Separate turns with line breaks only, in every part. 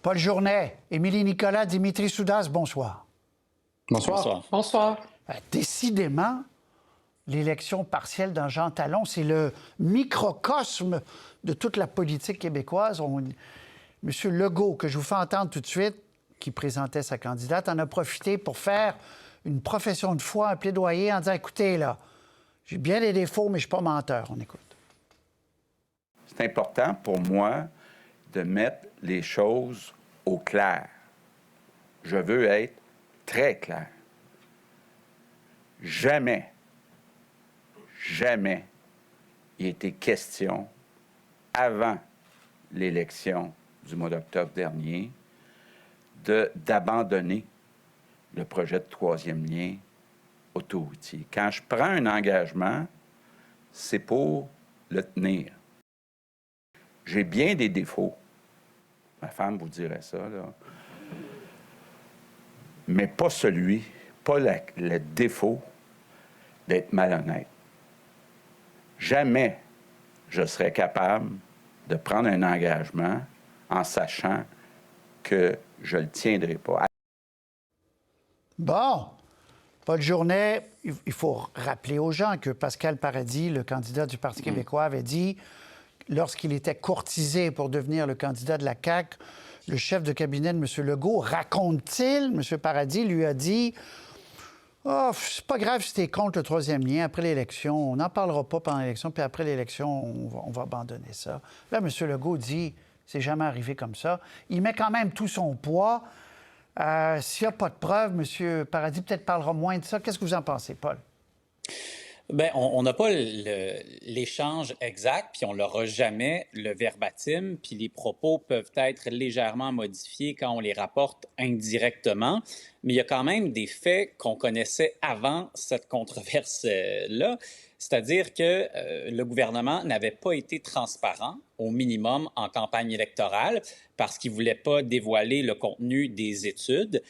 Paul Journet, Émilie Nicolas, Dimitri Soudas, bonsoir.
Bonsoir.
Bonsoir.
Décidément, l'élection partielle d'un Jean Talon, c'est le microcosme de toute la politique québécoise. Monsieur Legault, que je vous fais entendre tout de suite, qui présentait sa candidate, en a profité pour faire une profession de foi, un plaidoyer en disant, écoutez, là, j'ai bien des défauts, mais je ne suis pas menteur. On écoute.
C'est important pour moi de mettre les choses au clair. Je veux être très clair. Jamais il était question, avant l'élection du mois d'octobre dernier, d'abandonner le projet de troisième lien autoroutier. Quand je prends un engagement, c'est pour le tenir. J'ai bien des défauts. Ma femme vous dirait ça, là. Mais pas le défaut d'être malhonnête. Jamais je serais capable de prendre un engagement en sachant que je ne le tiendrai pas.
Bon, Paul Journet, il faut rappeler aux gens que Pascal Paradis, le candidat du Parti québécois, avait dit, lorsqu'il était courtisé pour devenir le candidat de la CAQ, le chef de cabinet de M. Legault, raconte-t-il, M. Paradis lui a dit « Oh, c'est pas grave si t'es contre le troisième lien après l'élection. On n'en parlera pas pendant l'élection, puis après l'élection, on va abandonner ça. » Là, M. Legault dit « C'est jamais arrivé comme ça. » Il met quand même tout son poids. S'il n'y a pas de preuves, M. Paradis peut-être parlera moins de ça. Qu'est-ce que vous en pensez, Paul?
Bien, on n'a pas l'échange exact, puis on l'aura jamais, le verbatim, puis les propos peuvent être légèrement modifiés quand on les rapporte indirectement, mais il y a quand même des faits qu'on connaissait avant cette controverse-là, c'est-à-dire que le gouvernement n'avait pas été transparent au minimum en campagne électorale parce qu'il ne voulait pas dévoiler le contenu des études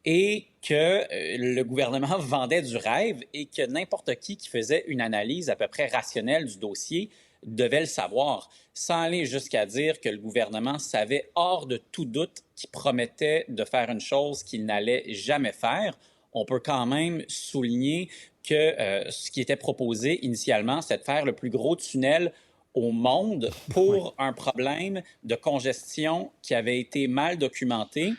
et que le gouvernement vendait du rêve et que n'importe qui faisait une analyse à peu près rationnelle du dossier devait le savoir, sans aller jusqu'à dire que le gouvernement savait hors de tout doute qu'il promettait de faire une chose qu'il n'allait jamais faire. On peut quand même souligner que ce qui était proposé initialement, c'est de faire le plus gros tunnel au monde pour un problème de congestion qui avait été mal documenté,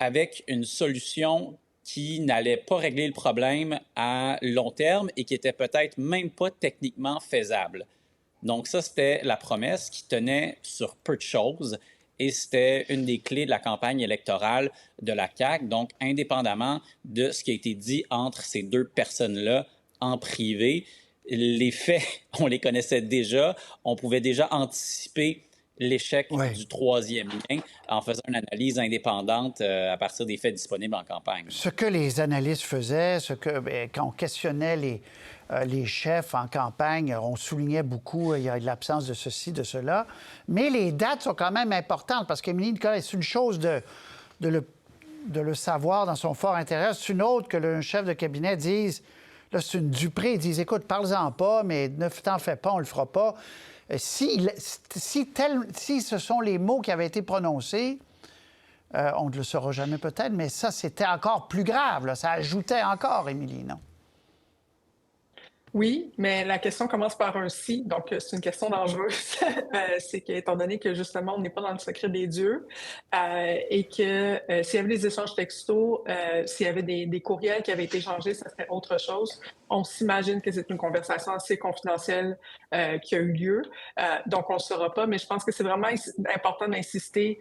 avec une solution qui n'allait pas régler le problème à long terme et qui était peut-être même pas techniquement faisable. Donc ça, c'était la promesse qui tenait sur peu de choses et c'était une des clés de la campagne électorale de la CAQ. Donc, indépendamment de ce qui a été dit entre ces deux personnes-là en privé, les faits, on les connaissait déjà, on pouvait déjà anticiper l'échec du troisième lien en faisant une analyse indépendante à partir des faits disponibles en campagne.
Ce que les analystes faisaient, quand on questionnait les chefs en campagne, on soulignait beaucoup, il y a de l'absence de ceci, de cela, mais les dates sont quand même importantes parce qu'Émilie Nicolas, c'est une chose de le savoir dans son fort intérieur, c'est une autre que le chef de cabinet dise, là c'est une Dupré, ils disent, écoute, parle-en pas, mais ne t'en fais pas, on le fera pas. Si ce sont les mots qui avaient été prononcés, on ne le saura jamais peut-être, mais ça, c'était encore plus grave. Là. Ça ajoutait encore, Émilie, non?
Oui, mais la question commence par un « si », donc c'est une question dangereuse. C'est qu'étant donné que, justement, on n'est pas dans le secret des dieux et que s'il y avait des échanges textos, s'il y avait des courriels qui avaient été échangés, ça serait autre chose. On s'imagine que c'est une conversation assez confidentielle qui a eu lieu, donc on ne le saura pas, mais je pense que c'est vraiment important d'insister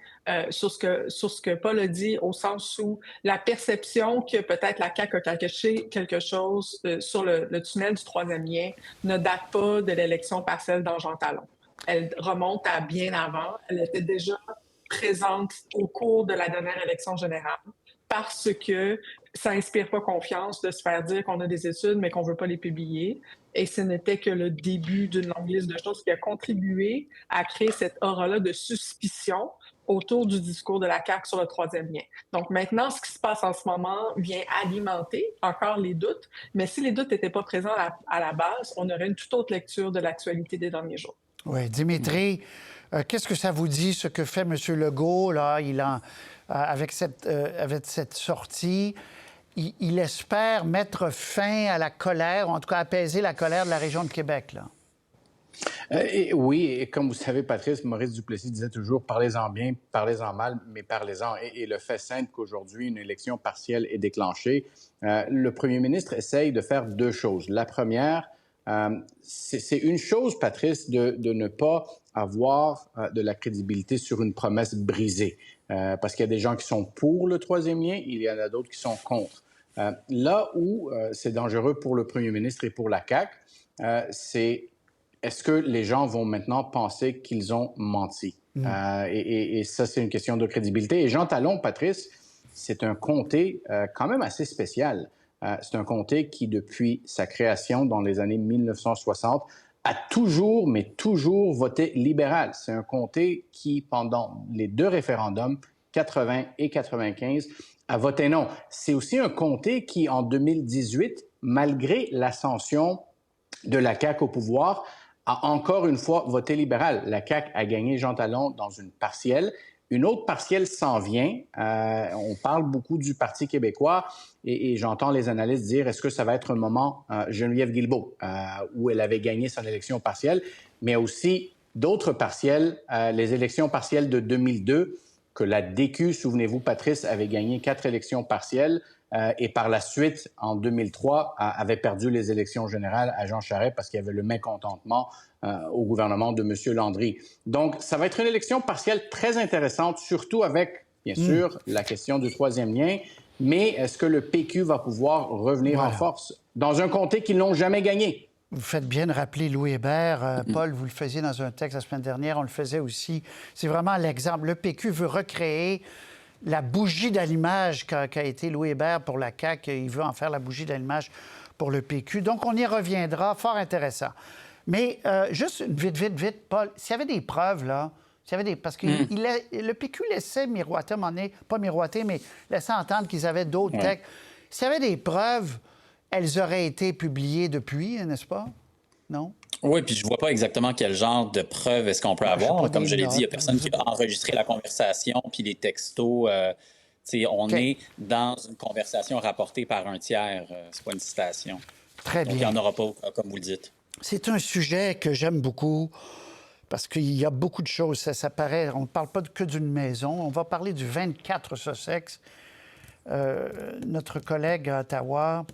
sur ce que Paul a dit, au sens où la perception que peut-être la CAQ a caché quelque chose sur le tunnel du troisième lien ne date pas de l'élection partielle dans Jean Talon. Elle remonte à bien avant. Elle était déjà présente au cours de la dernière élection générale parce que ça n'inspire pas confiance de se faire dire qu'on a des études mais qu'on ne veut pas les publier. Et ce n'était que le début d'une longue liste de choses qui a contribué à créer cette aura-là de suspicion autour du discours de la CAQ sur le troisième lien. Donc maintenant, ce qui se passe en ce moment vient alimenter encore les doutes, mais si les doutes n'étaient pas présents à la base, on aurait une toute autre lecture de l'actualité des derniers jours.
Oui, Dimitri, qu'est-ce que ça vous dit, ce que fait M. Legault, là, avec cette sortie? Il espère mettre fin à la colère, ou en tout cas apaiser la colère de la région de Québec, là.
Oui, et comme vous savez, Patrice, Maurice Duplessis disait toujours « parlez-en bien, parlez-en mal, mais parlez-en ». Et le fait simple qu'aujourd'hui, une élection partielle est déclenchée, le premier ministre essaye de faire deux choses. La première, c'est une chose, Patrice, de ne pas avoir de la crédibilité sur une promesse brisée. Parce qu'il y a des gens qui sont pour le troisième lien, il y en a d'autres qui sont contre. Là où c'est dangereux pour le premier ministre et pour la CAQ, c'est est-ce que les gens vont maintenant penser qu'ils ont menti? Et ça, c'est une question de crédibilité. Et Jean Talon, Patrice, c'est un comté quand même assez spécial. C'est un comté qui, depuis sa création dans les années 1960, a toujours, mais toujours voté libéral. C'est un comté qui, pendant les deux référendums, 80 et 95, a voté non. C'est aussi un comté qui, en 2018, malgré l'ascension de la CAQ au pouvoir, a encore une fois voté libéral. La CAQ a gagné Jean Talon dans une partielle. Une autre partielle s'en vient. On parle beaucoup du Parti québécois et j'entends les analystes dire est-ce que ça va être un moment Geneviève Guilbeault, où elle avait gagné son élection partielle, mais aussi d'autres partielles, les élections partielles de 2002, que la DQ, souvenez-vous, Patrice, avait gagné 4 élections partielles. Et par la suite, en 2003, avait perdu les élections générales à Jean Charest parce qu'il y avait le mécontentement au gouvernement de M. Landry. Donc, ça va être une élection partielle très intéressante, surtout avec, bien sûr, la question du troisième lien. Mais est-ce que le PQ va pouvoir revenir en force dans un comté qu'ils n'ont jamais gagné?
Vous faites bien de rappeler Louis Hébert. Paul, vous le faisiez dans un texte la semaine dernière, on le faisait aussi. C'est vraiment l'exemple. Le PQ veut recréer la bougie d'allumage qu'a été Louis Hébert pour la CAQ. Il veut en faire la bougie d'allumage pour le PQ. Donc, on y reviendra. Fort intéressant. Mais juste vite, Paul, s'il y avait des preuves, là, parce que le PQ laissait miroiter, à un moment donné, pas miroiter, mais laissait entendre qu'ils avaient d'autres textes. S'il y avait des preuves, elles auraient été publiées depuis, n'est-ce pas? Non?
Oui, puis je vois pas exactement quel genre de preuves est-ce qu'on peut avoir. Comme je l'ai dit, il n'y a personne qui a enregistré la conversation, puis les textos. On est dans une conversation rapportée par un tiers. C'est pas une citation.
Très bien.
Donc, il n'y en aura pas, comme vous le dites.
C'est un sujet que j'aime beaucoup parce qu'il y a beaucoup de choses. Ça paraît, on ne parle pas que d'une maison. On va parler du 24 Sussex. Notre collègue à Ottawa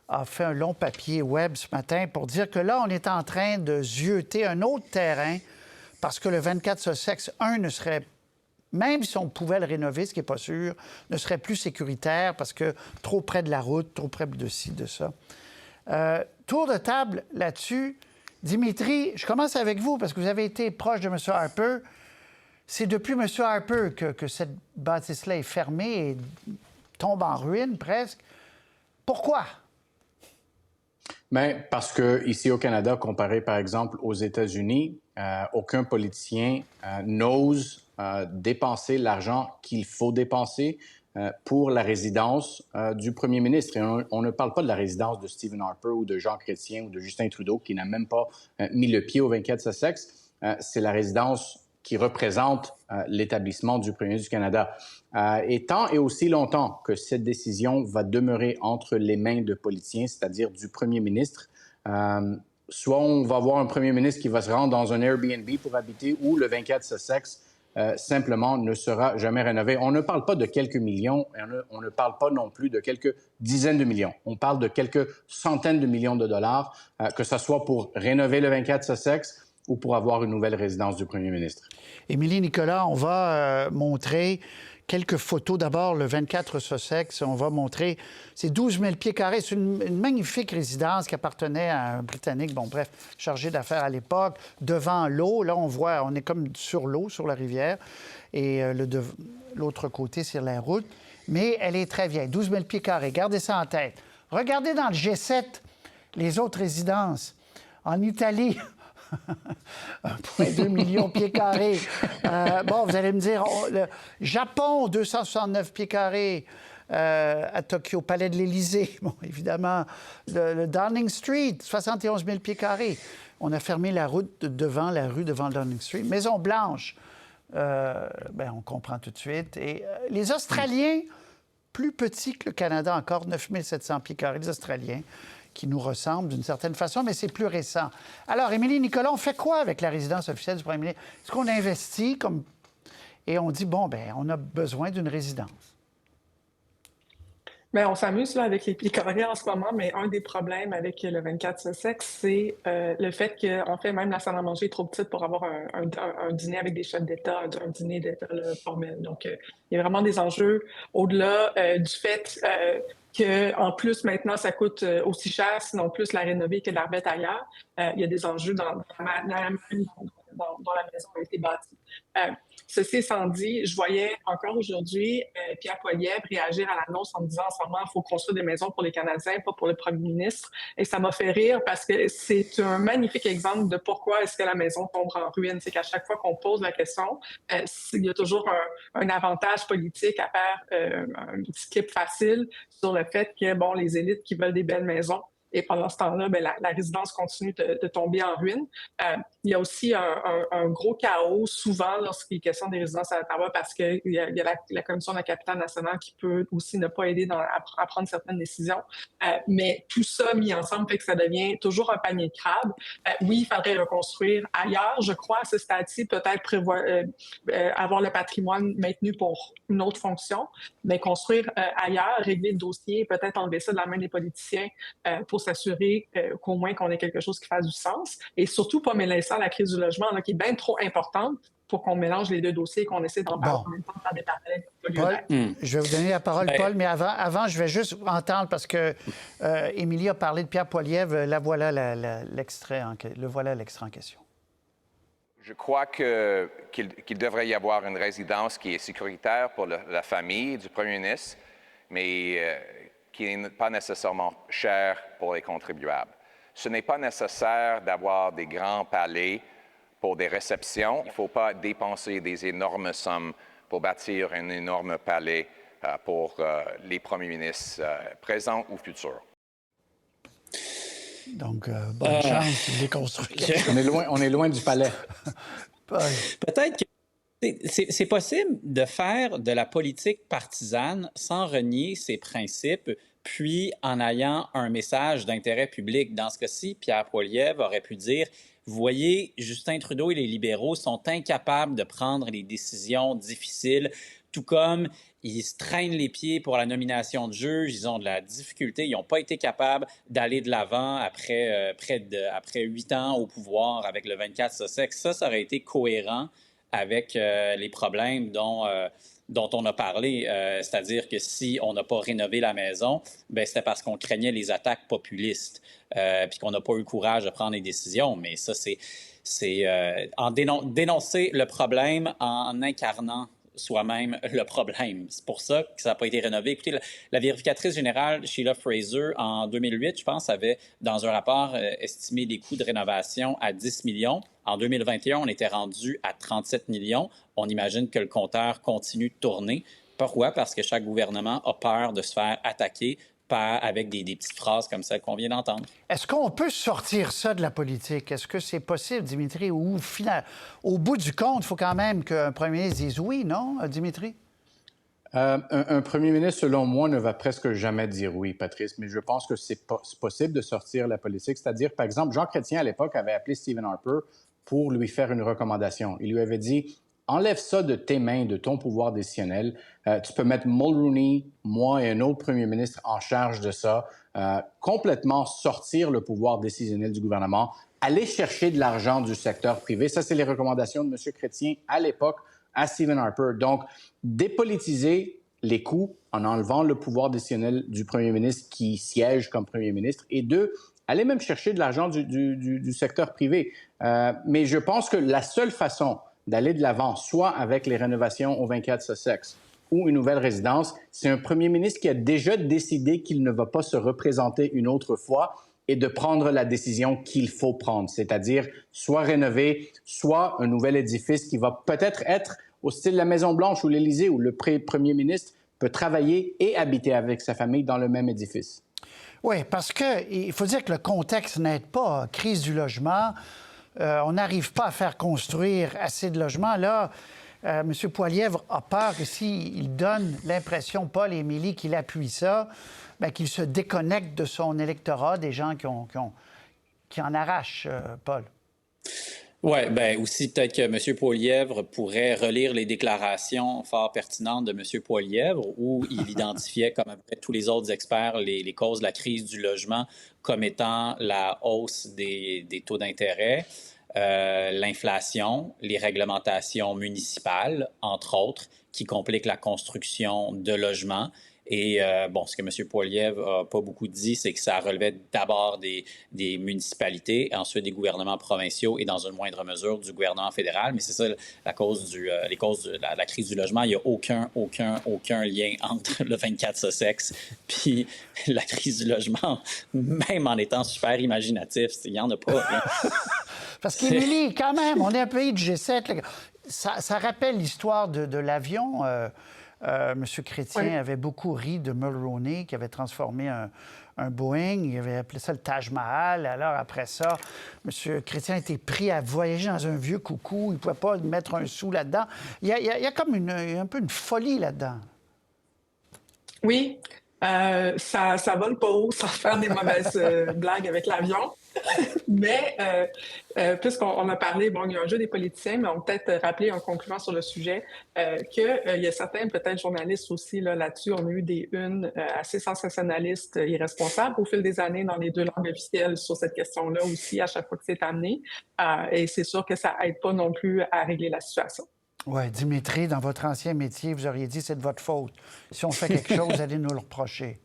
a fait un long papier web ce matin pour dire que là, on est en train de zioter un autre terrain parce que le 24 Sussex, ne serait, même si on pouvait le rénover, ce qui n'est pas sûr, ne serait plus sécuritaire parce que trop près de la route, trop près de ci, de ça. Tour de table là-dessus. Dimitri, je commence avec vous parce que vous avez été proche de M. Harper. C'est depuis M. Harper que cette bâtisse-là est fermée et tombe en ruine presque. Pourquoi?
Bien, parce qu'ici au Canada, comparé par exemple aux États-Unis, aucun politicien n'ose dépenser l'argent qu'il faut dépenser pour la résidence du premier ministre. Et on ne parle pas de la résidence de Stephen Harper ou de Jean Chrétien ou de Justin Trudeau qui n'a même pas mis le pied au 24 Sussex. C'est la résidence qui représente l'établissement du premier ministre du Canada. Et tant et aussi longtemps que cette décision va demeurer entre les mains de politiciens, c'est-à-dire du premier ministre, soit on va avoir un premier ministre qui va se rendre dans un Airbnb pour habiter ou le 24 Sussex simplement ne sera jamais rénové. On ne parle pas de quelques millions, et on ne parle pas non plus de quelques dizaines de millions. On parle de quelques centaines de millions de dollars, que ce soit pour rénover le 24 Sussex ou pour avoir une nouvelle résidence du premier ministre.
Émilie Nicolas, on va montrer quelques photos. D'abord, le 24 Sussex, on va montrer, c'est 12 000 pieds carrés. C'est une magnifique résidence qui appartenait à un Britannique, bon bref, chargé d'affaires à l'époque, devant l'eau. Là, on voit, on est comme sur l'eau, sur la rivière, et l'autre côté, c'est la route. Mais elle est très vieille, 12 000 pieds carrés. Gardez ça en tête. Regardez dans le G7 les autres résidences. En Italie, 1,2 million de pieds carrés. Bon, vous allez me dire, le Japon, 269 pieds carrés. À Tokyo, Palais de l'Élysée, bon, évidemment. Le Downing Street, 71 000 pieds carrés. on a fermé la route devant la rue devant Downing Street. Maison-Blanche, on comprend tout de suite. Et les Australiens, plus petits que le Canada encore, 9 700 pieds carrés, les Australiens, qui nous ressemblent d'une certaine façon, mais c'est plus récent. Alors, Émilie Nicolas, on fait quoi avec la résidence officielle du premier ministre? Est-ce qu'on investit comme... Et on dit, on a besoin d'une résidence?
Bien, on s'amuse là avec les pieds carrés en ce moment, mais un des problèmes avec le 24 Sussex, c'est le fait qu'on fait même la salle à manger trop petite pour avoir un dîner avec des chefs d'État, un dîner d'État formel. Donc, il y a vraiment des enjeux au-delà du fait qu'en plus, maintenant, ça coûte aussi cher, sinon plus la rénover que de la remettre ailleurs. Il y a des enjeux dans la manière dont la maison a été bâtie. Ceci étant dit, je voyais encore aujourd'hui Pierre Poilievre réagir à l'annonce en disant en ce moment, il faut construire des maisons pour les Canadiens, pas pour le premier ministre. Et ça m'a fait rire parce que c'est un magnifique exemple de pourquoi est-ce que la maison tombe en ruine. C'est qu'à chaque fois qu'on pose la question, il y a toujours un avantage politique à faire un petit clip facile sur le fait que, les élites qui veulent des belles maisons. Et pendant ce temps-là, la résidence continue de tomber en ruine. Il y a aussi un gros chaos, souvent, lorsqu'il est question des résidences à Ottawa, parce qu'il y a la Commission de la capitale nationale qui peut aussi ne pas aider à prendre certaines décisions. Mais tout ça mis ensemble fait que ça devient toujours un panier de crabes. Oui, il faudrait reconstruire ailleurs, je crois, à ce stade-ci, peut-être avoir le patrimoine maintenu pour une autre fonction, mais construire ailleurs, régler le dossier, peut-être enlever ça de la main des politiciens pour s'assurer qu'au moins qu'on ait quelque chose qui fasse du sens. Et surtout, pas mêler ça à la crise du logement, là, qui est bien trop importante pour qu'on mélange les deux dossiers et qu'on essaie d'en parler en même temps par des parallèles.
Paul, je vais vous donner la parole, Paul, mais avant, je vais juste entendre, parce que Émilie a parlé de Pierre Poilievre. Voilà l'extrait en question.
Je crois qu'il devrait y avoir une résidence qui est sécuritaire pour la famille du premier ministre, mais qui n'est pas nécessairement chère pour les contribuables. Ce n'est pas nécessaire d'avoir des grands palais pour des réceptions. Il ne faut pas dépenser des énormes sommes pour bâtir un énorme palais pour les premiers ministres présents ou futurs.
Donc, bonne chance de les construire.
On est loin du palais.
Peut-être que c'est possible de faire de la politique partisane sans renier ses principes, puis en ayant un message d'intérêt public. Dans ce cas-ci, Pierre Poilievre aurait pu dire « Vous voyez, Justin Trudeau et les libéraux sont incapables de prendre les décisions difficiles, tout comme ils se traînent les pieds pour la nomination de juges, ils ont de la difficulté, ils n'ont pas été capables d'aller de l'avant après 8 ans au pouvoir avec le 24 Sussex. » Ça aurait été cohérent avec les problèmes dont on a parlé, c'est-à-dire que si on n'a pas rénové la maison, c'était parce qu'on craignait les attaques populistes, puis qu'on n'a pas eu le courage de prendre des décisions. Mais ça, c'est dénoncer le problème en incarnant soi-même le problème. C'est pour ça que ça n'a pas été rénové. Écoutez, la vérificatrice générale Sheila Fraser, en 2008, je pense, avait, dans un rapport, estimé les coûts de rénovation à 10 millions. En 2021, on était rendu à 37 millions. On imagine que le compteur continue de tourner. Pourquoi? Parce que chaque gouvernement a peur de se faire attaquer avec des petites phrases comme celles qu'on vient d'entendre.
Est-ce qu'on peut sortir ça de la politique? Est-ce que c'est possible, Dimitri? Ou au bout du compte, il faut quand même qu'un premier ministre dise oui, non, Dimitri?
Un premier ministre, selon moi, ne va presque jamais dire oui, Patrice, mais je pense que c'est possible de sortir la politique. C'est-à-dire, par exemple, Jean Chrétien, à l'époque, avait appelé Stephen Harper pour lui faire une recommandation. Il lui avait dit « Enlève ça de tes mains, de ton pouvoir décisionnel. Tu peux mettre Mulroney, moi et un autre premier ministre en charge de ça, complètement sortir le pouvoir décisionnel du gouvernement, aller chercher de l'argent du secteur privé. » Ça, c'est les recommandations de M. Chrétien à l'époque à Stephen Harper. Donc, dépolitiser les coûts en enlevant le pouvoir décisionnel du premier ministre qui siège comme premier ministre. Et deux, aller même chercher de l'argent du secteur privé. Mais je pense que la seule façon d'aller de l'avant, soit avec les rénovations au 24 Sussex ou une nouvelle résidence, c'est un premier ministre qui a déjà décidé qu'il ne va pas se représenter une autre fois et de prendre la décision qu'il faut prendre, c'est-à-dire soit rénover, soit un nouvel édifice qui va peut-être être au style de la Maison-Blanche ou l'Élysée, où le premier ministre peut travailler et habiter avec sa famille dans le même édifice.
Oui, parce qu'il faut dire que le contexte n'aide pas. Crise du logement, on n'arrive pas à faire construire assez de logements. Là, M. Poilievre a peur que s'il donne l'impression, Paul et Émilie, qu'il appuie ça, bien, qu'il se déconnecte de son électorat, des gens qui en arrachent, Paul.
Oui, bien aussi peut-être que M. Poilievre pourrait relire les déclarations fort pertinentes de M. Poilievre où il identifiait, comme après tous les autres experts, les causes de la crise du logement comme étant la hausse des taux d'intérêt, l'inflation, les réglementations municipales, entre autres, qui compliquent la construction de logements. Et ce que M. Poilievre n'a pas beaucoup dit, c'est que ça relevait d'abord des municipalités, ensuite des gouvernements provinciaux et dans une moindre mesure du gouvernement fédéral. Mais c'est ça la cause les causes de la crise du logement. Il n'y a aucun lien entre le 24 Sussex puis la crise du logement, même en étant super imaginatif. Il n'y en a pas.
Parce qu'Émilie, quand même, on est un pays de G7. Ça rappelle l'histoire de l'avion. M. Chrétien avait beaucoup ri de Mulroney, qui avait transformé un Boeing. Il avait appelé ça le Taj Mahal. Alors, après ça, M. Chrétien était pris à voyager dans un vieux coucou. Il ne pouvait pas mettre un sou là-dedans. Il y a comme un peu une folie là-dedans.
Oui, ça vole pas haut sans faire des mauvaises blagues avec l'avion. Mais puisqu'on a parlé, il y a un jeu des politiciens, mais on peut peut-être rappeler en concluant sur le sujet qu'il y a certains, peut-être journalistes aussi là-dessus, on a eu des unes assez sensationnalistes, irresponsables au fil des années dans les deux langues officielles sur cette question-là aussi, à chaque fois que c'est amené. Et c'est sûr que ça aide pas non plus à régler la situation.
Oui, Dimitri, dans votre ancien métier, vous auriez dit c'est de votre faute. Si on fait quelque chose, vous allez nous le reprocher.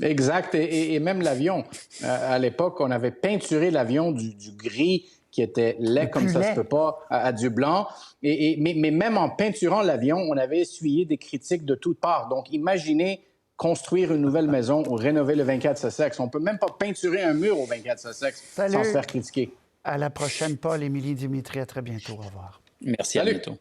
Exact. Et même l'avion. À l'époque, on avait peinturé l'avion du gris qui était laid comme ça se peut pas à du blanc. Mais même en peinturant l'avion, on avait essuyé des critiques de toutes parts. Donc, imaginez construire une nouvelle maison ou rénover le 24 Sussex. On peut même pas peinturer un mur au 24 Sussex sans se faire critiquer.
À la prochaine, Paul, Émilie, Dimitri. À très bientôt. Au revoir.
Merci, à bientôt.